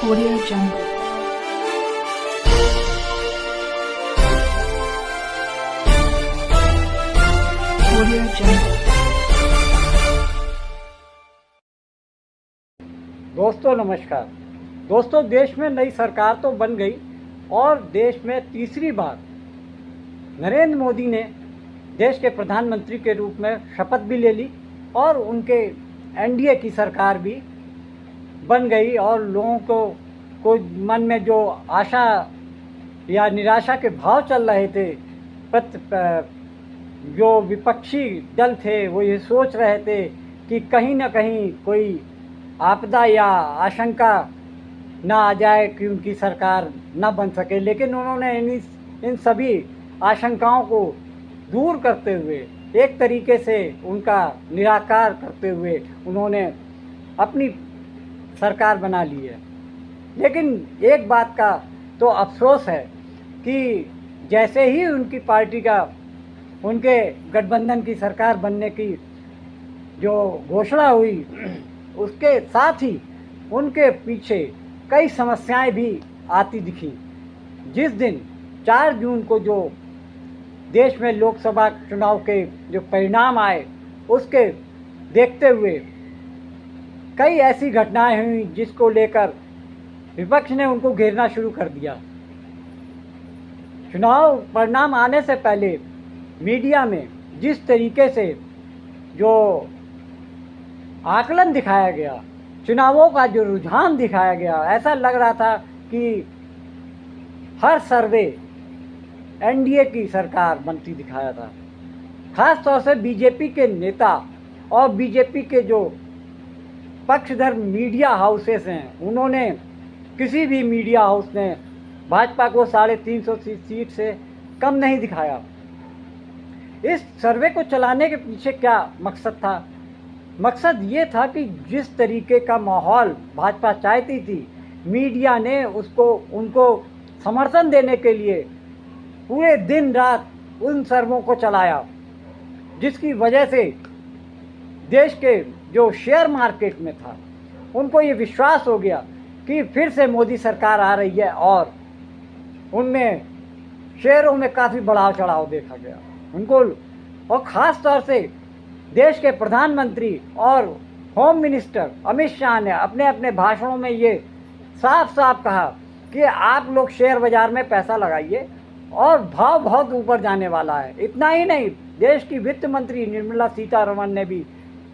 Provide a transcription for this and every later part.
Audio Jungle. Audio Jungle. दोस्तों नमस्कार। दोस्तों, देश में नई सरकार तो बन गई और देश में तीसरी बार नरेंद्र मोदी ने देश के प्रधानमंत्री के रूप में शपथ भी ले ली और उनके एनडीए की सरकार भी बन गई और लोगों को मन में जो आशा या निराशा के भाव चल रहे थे, जो विपक्षी दल थे वो ये सोच रहे थे कि कहीं ना कहीं कोई आपदा या आशंका ना आ जाए कि उनकी सरकार ना बन सके, लेकिन उन्होंने इन सभी आशंकाओं को दूर करते हुए, एक तरीके से उनका निराकार करते हुए उन्होंने अपनी सरकार बना ली है। लेकिन एक बात का तो अफसोस है कि जैसे ही उनकी पार्टी का, उनके गठबंधन की सरकार बनने की जो घोषणा हुई, उसके साथ ही उनके पीछे कई समस्याएं भी आती दिखी। जिस दिन 4 जून को जो देश में लोकसभा चुनाव के जो परिणाम आए, उसके देखते हुए कई ऐसी घटनाएं हुई जिसको लेकर विपक्ष ने उनको घेरना शुरू कर दिया। चुनाव परिणाम आने से पहले मीडिया में जिस तरीके से जो आकलन दिखाया गया, चुनावों का जो रुझान दिखाया गया, ऐसा लग रहा था कि हर सर्वे एनडीए की सरकार बनती दिखाया था। खास तौर से बीजेपी के नेता और बीजेपी के जो पक्षधर मीडिया हाउसेस हैं, उन्होंने, किसी भी मीडिया हाउस ने भाजपा को 350 सीट से कम नहीं दिखाया। इस सर्वे को चलाने के पीछे क्या मकसद था? मकसद ये था कि जिस तरीके का माहौल भाजपा चाहती थी, मीडिया ने उनको समर्थन देने के लिए पूरे दिन रात उन सर्वों को चलाया, जिसकी वजह से देश के जो शेयर मार्केट में था, उनको ये विश्वास हो गया कि फिर से मोदी सरकार आ रही है और उनमें शेयरों में काफ़ी बढ़ाव चढ़ाव देखा गया उनको। और ख़ास तौर से देश के प्रधानमंत्री और होम मिनिस्टर अमित शाह ने अपने अपने भाषणों में ये साफ साफ कहा कि आप लोग शेयर बाज़ार में पैसा लगाइए और भाव बहुत ऊपर जाने वाला है। इतना ही नहीं, देश की वित्त मंत्री निर्मला सीतारमण ने भी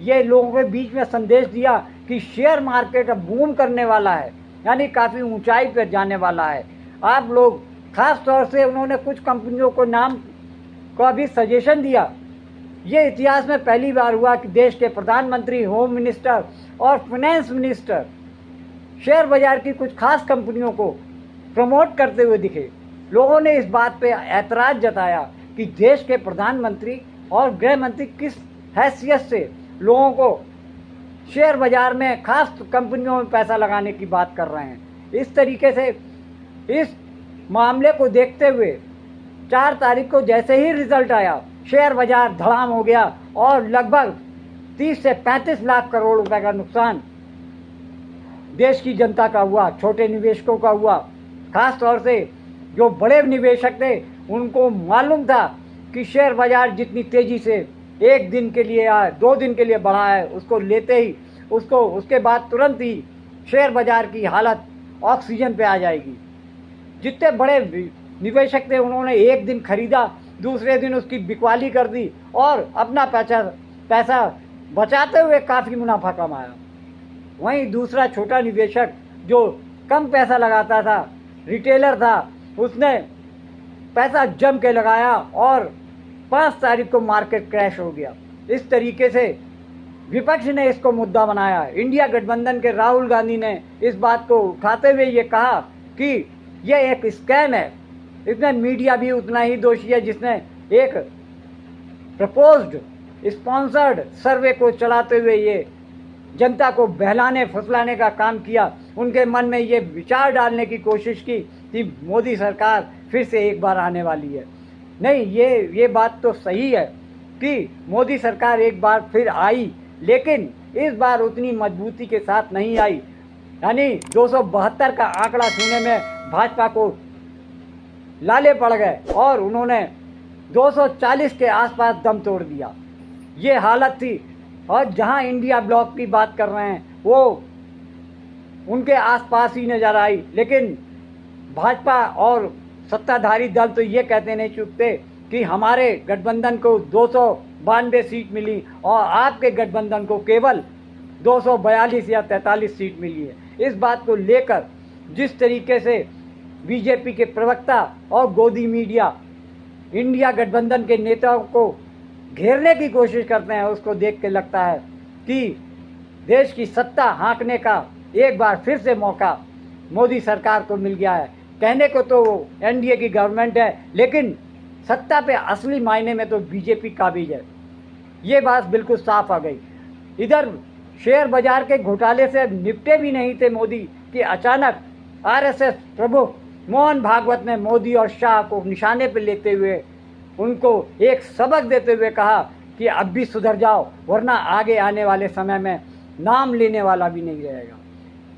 ये लोगों के बीच में संदेश दिया कि शेयर मार्केट अब बूम करने वाला है, यानी काफ़ी ऊंचाई पर जाने वाला है। आप लोग, खास तौर से उन्होंने कुछ कंपनियों को नाम का भी सजेशन दिया। ये इतिहास में पहली बार हुआ कि देश के प्रधानमंत्री, होम मिनिस्टर और फाइनेंस मिनिस्टर शेयर बाजार की कुछ खास कंपनियों को प्रमोट करते हुए दिखे। लोगों ने इस बात पे ऐतराज़ जताया कि देश के प्रधानमंत्री और गृह मंत्री किस हैसियत से लोगों को शेयर बाजार में, खास कंपनियों में पैसा लगाने की बात कर रहे हैं। इस तरीके से इस मामले को देखते हुए 4 तारीख को जैसे ही रिजल्ट आया, शेयर बाजार धड़ाम हो गया और लगभग 30 से 35 लाख करोड़ रुपए का नुकसान देश की जनता का हुआ, छोटे निवेशकों का हुआ। खास तौर से जो बड़े निवेशक थे, उनको मालूम था कि शेयर बाजार जितनी तेज़ी से 1 दिन के लिए या 2 दिन के लिए बढ़ा है, उसको लेते ही उसके बाद तुरंत ही शेयर बाजार की हालत ऑक्सीजन पे आ जाएगी। जितने बड़े निवेशक थे, उन्होंने 1 दिन खरीदा, दूसरे दिन उसकी बिकवाली कर दी और अपना पैसा बचाते हुए काफ़ी मुनाफा कमाया। वहीं दूसरा छोटा निवेशक जो कम पैसा लगाता था, रिटेलर था, उसने पैसा जम के लगाया और 5 तारीख को मार्केट क्रैश हो गया। इस तरीके से विपक्ष ने इसको मुद्दा बनाया। इंडिया गठबंधन के राहुल गांधी ने इस बात को उठाते हुए ये कहा कि यह एक स्कैम है। इसमें मीडिया भी उतना ही दोषी है, जिसने एक प्रपोज्ड स्पॉन्सर्ड सर्वे को चलाते हुए ये जनता को बहलाने फुसलाने का काम किया। उनके मन में ये विचार डालने की कोशिश की कि मोदी सरकार फिर से एक बार आने वाली है। नहीं, ये बात तो सही है कि मोदी सरकार एक बार फिर आई, लेकिन इस बार उतनी मजबूती के साथ नहीं आई। यानी 272 का आंकड़ा छूने में भाजपा को लाले पड़ गए और उन्होंने 240 के आसपास दम तोड़ दिया। ये हालत थी। और जहां इंडिया ब्लॉक की बात कर रहे हैं वो उनके आसपास ही नजर आई, लेकिन भाजपा और सत्ताधारी दल तो ये कहते नहीं चूकते कि हमारे गठबंधन को 292 सीट मिली और आपके गठबंधन को केवल 242 या 43 सीट मिली है। इस बात को लेकर जिस तरीके से बीजेपी के प्रवक्ता और गोदी मीडिया इंडिया गठबंधन के नेताओं को घेरने की कोशिश करते हैं, उसको देख के लगता है कि देश की सत्ता हाँकने का एक बार फिर से मौका मोदी सरकार को मिल गया है। कहने को तो एनडीए की गवर्नमेंट है, लेकिन सत्ता पे असली मायने में तो बीजेपी काबिज है। ये बात बिल्कुल साफ आ गई। इधर शेयर बाजार के घोटाले से निपटे भी नहीं थे मोदी कि अचानक आरएसएस प्रमुख मोहन भागवत ने मोदी और शाह को निशाने पर लेते हुए उनको एक सबक देते हुए कहा कि अब भी सुधर जाओ, वरना आगे आने वाले समय में नाम लेने वाला भी नहीं रहेगा।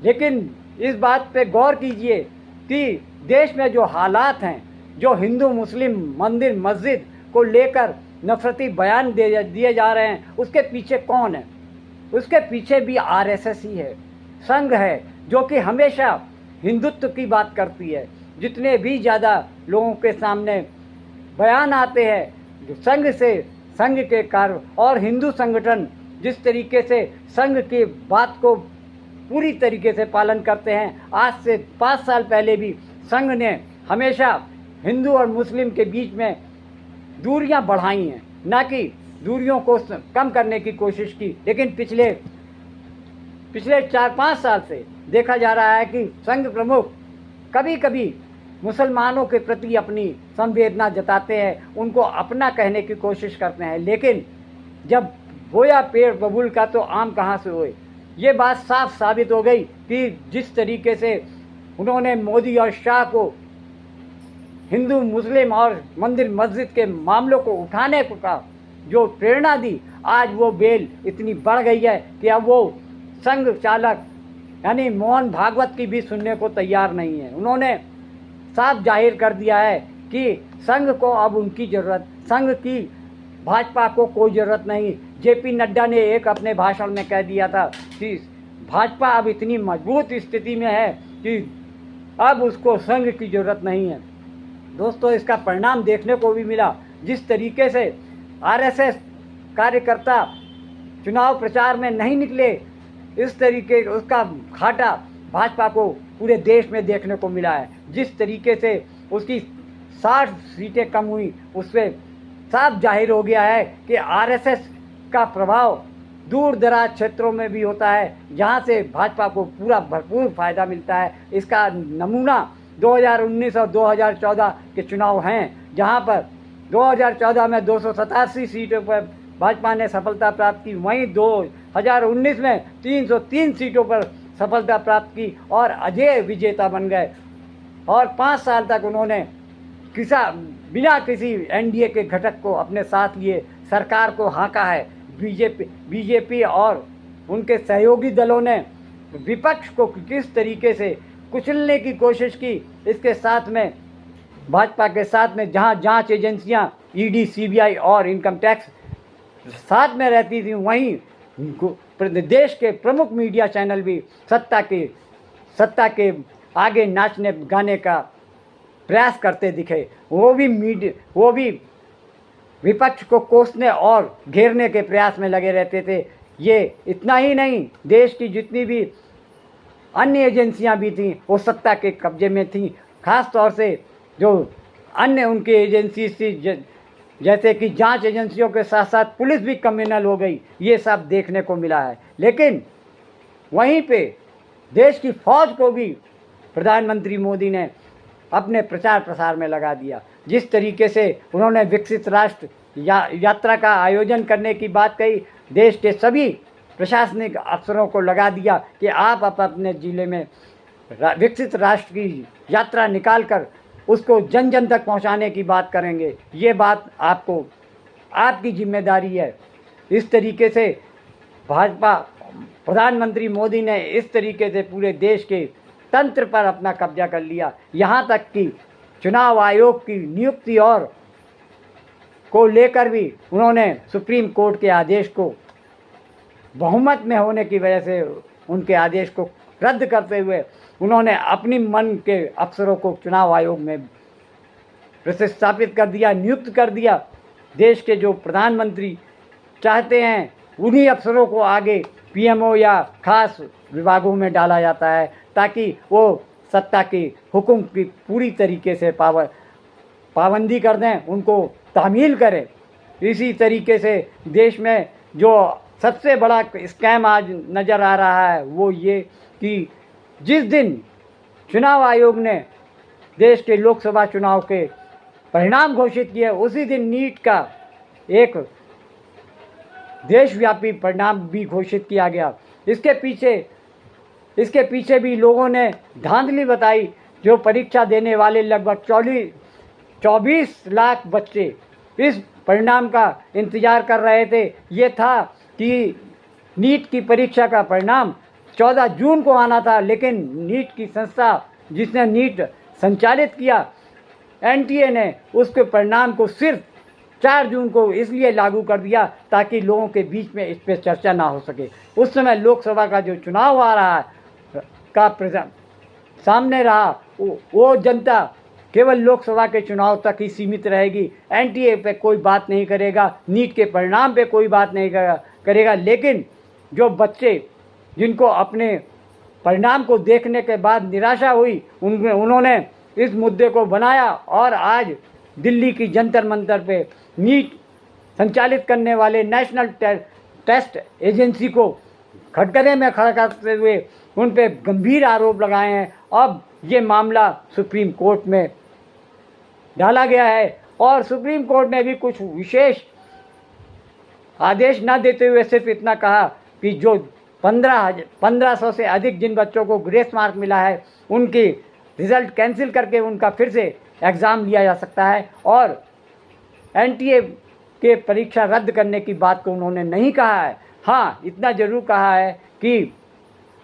लेकिन इस बात पे गौर कीजिए कि देश में जो हालात हैं, जो हिंदू मुस्लिम मंदिर मस्जिद को लेकर नफरती बयान दिए जा रहे हैं, उसके पीछे कौन है? उसके पीछे भी आरएसएस ही है, संघ है, जो कि हमेशा हिंदुत्व की बात करती है। जितने भी ज़्यादा लोगों के सामने बयान आते हैं जो संघ के कार्य और हिंदू संगठन जिस तरीके से संघ की बात को पूरी तरीके से पालन करते हैं। आज से 5 साल पहले भी संघ ने हमेशा हिंदू और मुस्लिम के बीच में दूरियां बढ़ाई हैं, ना कि दूरियों को कम करने की कोशिश की। लेकिन पिछले 4-5 साल से देखा जा रहा है कि संघ प्रमुख कभी कभी मुसलमानों के प्रति अपनी संवेदना जताते हैं, उनको अपना कहने की कोशिश करते हैं, लेकिन जब बोया पेड़ बबूल का तो आम कहाँ से होए। ये बात साफ साबित हो गई कि जिस तरीके से उन्होंने मोदी और शाह को हिंदू मुस्लिम और मंदिर मस्जिद के मामलों को उठाने को का जो प्रेरणा दी, आज वो बेल इतनी बढ़ गई है कि अब वो संघ चालक यानी मोहन भागवत की भी सुनने को तैयार नहीं है। उन्होंने साफ जाहिर कर दिया है कि संघ को अब उनकी ज़रूरत, संघ की भाजपा को कोई ज़रूरत नहीं। जेपी नड्डा ने एक अपने भाषण में कह दिया था कि भाजपा अब इतनी मजबूत स्थिति में है कि अब उसको संघ की ज़रूरत नहीं है। दोस्तों, इसका परिणाम देखने को भी मिला। जिस तरीके से आरएसएस कार्यकर्ता चुनाव प्रचार में नहीं निकले, इस तरीके उसका घाटा भाजपा को पूरे देश में देखने को मिला है। जिस तरीके से उसकी 60 सीटें कम हुई, उससे साफ जाहिर हो गया है कि आरएसएस का प्रभाव दूर दराज क्षेत्रों में भी होता है, जहां से भाजपा को पूरा भरपूर फायदा मिलता है। इसका नमूना 2019 और 2014 के चुनाव हैं, जहां पर 2014 में 287 सीटों पर भाजपा ने सफलता प्राप्त की, वहीं 2019 में 303 सीटों पर सफलता प्राप्त की और अजय विजेता बन गए। और 5 साल तक उन्होंने बिना किसी एनडीए के घटक को अपने साथ लिए सरकार को हाँका है। बीजेपी और उनके सहयोगी दलों ने विपक्ष को किस तरीके से कुचलने की कोशिश की, इसके साथ में भाजपा के साथ में जहां जांच एजेंसियां ईडी, सीबीआई और इनकम टैक्स साथ में रहती थी, वहीं देश के प्रमुख मीडिया चैनल भी सत्ता के आगे नाचने गाने का प्रयास करते दिखे। वो भी विपक्ष को कोसने और घेरने के प्रयास में लगे रहते थे। ये इतना ही नहीं, देश की जितनी भी अन्य एजेंसियां भी थीं वो सत्ता के कब्जे में थीं। खास तौर से जो अन्य उनकी एजेंसी थी, जैसे कि जांच एजेंसियों के साथ साथ पुलिस भी कम्युनल हो गई, ये सब देखने को मिला है। लेकिन वहीं पे देश की फौज को भी प्रधानमंत्री मोदी ने अपने प्रचार प्रसार में लगा दिया। जिस तरीके से उन्होंने विकसित राष्ट्र यात्रा का आयोजन करने की बात कही, देश के सभी प्रशासनिक अफसरों को लगा दिया कि आप अपने ज़िले में विकसित राष्ट्र की यात्रा निकाल कर उसको जन जन तक पहुंचाने की बात करेंगे। ये बात आपकी जिम्मेदारी है। इस तरीके से भाजपा प्रधानमंत्री मोदी ने इस तरीके से पूरे देश के तंत्र पर अपना कब्जा कर लिया, यहाँ तक कि चुनाव आयोग की नियुक्ति और को लेकर भी उन्होंने सुप्रीम कोर्ट के आदेश को बहुमत में होने की वजह से उनके आदेश को रद्द करते हुए उन्होंने अपनी मन के अफसरों को चुनाव आयोग में प्रतिस्थापित कर दिया, नियुक्त कर दिया। देश के जो प्रधानमंत्री चाहते हैं उन्हीं अफसरों को आगे पीएमओ या खास विभागों में डाला जाता है ताकि वो सत्ता के हुक्म की पूरी तरीके से पाबंदी कर दें, उनको तामील करें। इसी तरीके से देश में जो सबसे बड़ा स्कैम आज नज़र आ रहा है वो ये कि जिस दिन चुनाव आयोग ने देश के लोकसभा चुनाव के परिणाम घोषित किए उसी दिन नीट का एक देशव्यापी परिणाम भी घोषित किया गया। इसके पीछे भी लोगों ने धांधली बताई। जो परीक्षा देने वाले लगभग 24 लाख बच्चे इस परिणाम का इंतज़ार कर रहे थे। ये था कि नीट की परीक्षा का परिणाम 14 जून को आना था, लेकिन नीट की संस्था जिसने नीट संचालित किया एनटीए ने उसके परिणाम को सिर्फ 4 जून को इसलिए लागू कर दिया ताकि लोगों के बीच में इस पर चर्चा ना हो सके। उस समय लोकसभा का जो चुनाव आ रहा है का सामने रहा वो जनता केवल लोकसभा के चुनाव तक ही सीमित रहेगी। एनटीए पे कोई बात नहीं करेगा, नीट के परिणाम पे कोई बात नहीं करेगा। लेकिन जो बच्चे जिनको अपने परिणाम को देखने के बाद निराशा हुई उन्होंने इस मुद्दे को बनाया और आज दिल्ली की जंतर मंतर पे नीट संचालित करने वाले नेशनल टेस्ट एजेंसी को खटकने में खड़ा करते हुए उन पे गंभीर आरोप लगाए हैं। अब ये मामला सुप्रीम कोर्ट में डाला गया है और सुप्रीम कोर्ट ने भी कुछ विशेष आदेश न देते हुए सिर्फ इतना कहा कि जो 1500 से अधिक जिन बच्चों को ग्रेस मार्क मिला है उनकी रिज़ल्ट कैंसिल करके उनका फिर से एग्ज़ाम लिया जा सकता है और एनटीए के परीक्षा रद्द करने की बात को उन्होंने नहीं कहा है। हाँ, इतना ज़रूर कहा है कि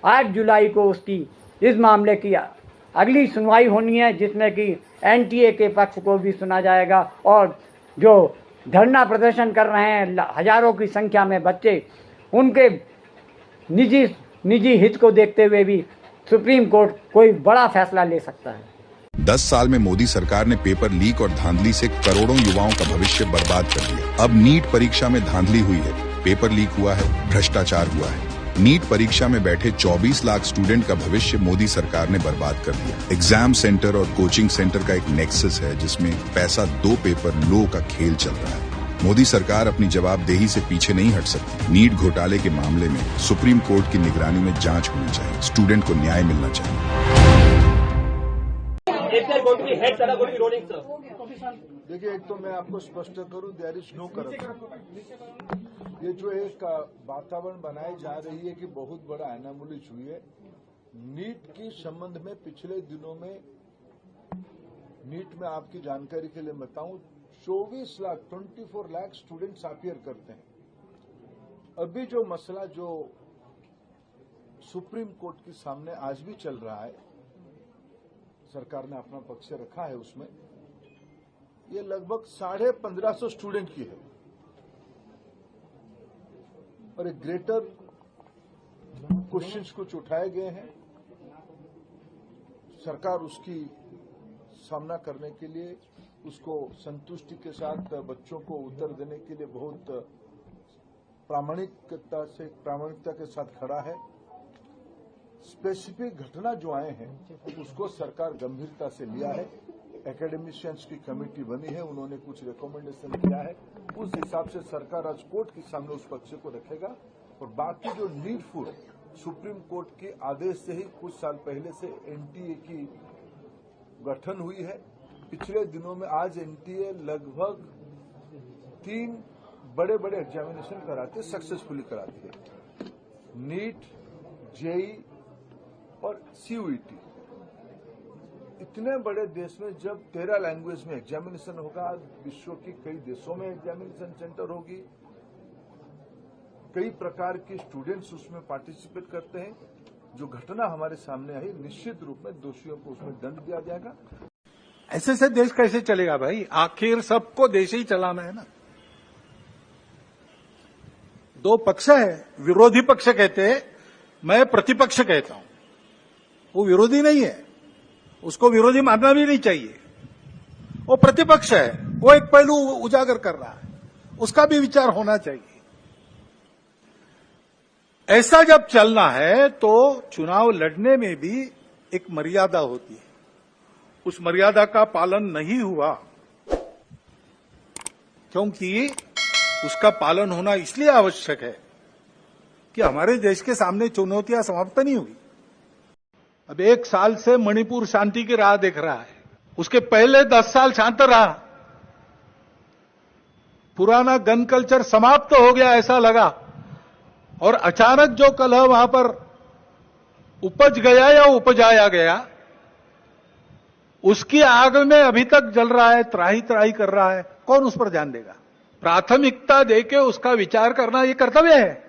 8 जुलाई को उसकी इस मामले की अगली सुनवाई होनी है जिसमें कि एनटीए के पक्ष को भी सुना जाएगा और जो धरना प्रदर्शन कर रहे हैं हज़ारों की संख्या में बच्चे उनके निजी हित को देखते हुए भी सुप्रीम कोर्ट कोई बड़ा फैसला ले सकता है। 10 साल में मोदी सरकार ने पेपर लीक और धांधली से करोड़ों युवाओं का भविष्य बर्बाद कर दिया। अब नीट परीक्षा में धांधली हुई है, पेपर लीक हुआ है, भ्रष्टाचार हुआ है। नीट परीक्षा में बैठे 24 लाख स्टूडेंट का भविष्य मोदी सरकार ने बर्बाद कर दिया। एग्जाम सेंटर और कोचिंग सेंटर का एक नेक्सस है जिसमें पैसा 2 पेपर लो का खेल चल रहा है। मोदी सरकार अपनी जवाबदेही से पीछे नहीं हट सकती। नीट घोटाले के मामले में सुप्रीम कोर्ट की निगरानी में जांच होनी चाहिए। स्टूडेंट को न्याय मिलना चाहिए। देखिए, एक तो मैं आपको स्पष्ट करूं, देयर इज नो करप्शन। ये जो एक वातावरण बनाई जा रही है कि बहुत बड़ा एनामोलीज हुई है नीट के संबंध में। पिछले दिनों में नीट में आपकी जानकारी के लिए बताऊं 24 लाख स्टूडेंट्स अपीयर करते हैं। अभी जो मसला जो सुप्रीम कोर्ट के सामने आज भी चल रहा है, सरकार ने अपना पक्ष रखा है उसमें, ये लगभग 1550 स्टूडेंट की है और एक ग्रेटर क्वेश्चंस कुछ उठाए गए हैं। सरकार उसकी सामना करने के लिए उसको संतुष्टि के साथ बच्चों को उत्तर देने के लिए बहुत प्रामाणिकता के साथ खड़ा है। स्पेसिफिक घटना जो आए हैं उसको सरकार गंभीरता से लिया है। एकेडमिशियंस की कमेटी बनी है, उन्होंने कुछ रिकमेंडेशन किया है, उस हिसाब से सरकार आज कोर्ट के सामने उस पक्ष को रखेगा। और बाकी जो नीडफुल सुप्रीम कोर्ट के आदेश से ही कुछ साल पहले से एनटीए की गठन हुई है। पिछले दिनों में आज एनटीए लगभग 3 बड़े बड़े एग्जामिनेशन कराते, सक्सेसफुली कराती है। नीट, जेई और सीयूईटी। इतने बड़े देश में जब 13 लैंग्वेज में एग्जामिनेशन होगा, विश्व के कई देशों में एग्जामिनेशन सेंटर होगी, कई प्रकार के स्टूडेंट्स उसमें पार्टिसिपेट करते हैं। जो घटना हमारे सामने आई, निश्चित रूप में दोषियों को उसमें दंड दिया जाएगा। ऐसे से देश कैसे चलेगा भाई? आखिर सबको देश ही चलाना है ना। दो पक्ष है, विरोधी पक्ष कहते हैं, मैं प्रतिपक्ष कहता हूं। वो विरोधी नहीं है, उसको विरोधी मानना भी नहीं चाहिए। वो प्रतिपक्ष है, वो एक पहलू उजागर कर रहा है, उसका भी विचार होना चाहिए। ऐसा जब चलना है तो चुनाव लड़ने में भी एक मर्यादा होती है। उस मर्यादा का पालन नहीं हुआ, क्योंकि उसका पालन होना इसलिए आवश्यक है कि हमारे देश के सामने चुनौतियां समाप्त नहीं हुई। अब 1 साल से मणिपुर शांति की राह देख रहा है, उसके पहले 10 साल शांत रहा। पुराना गन कल्चर समाप्त हो गया ऐसा लगा, और अचानक जो कलह वहां पर उपज गया या उपजाया गया, उसकी आग में अभी तक जल रहा है, त्राही त्राही कर रहा है। कौन उस पर ध्यान देगा? प्राथमिकता देके उसका विचार करना ये कर्तव्य है।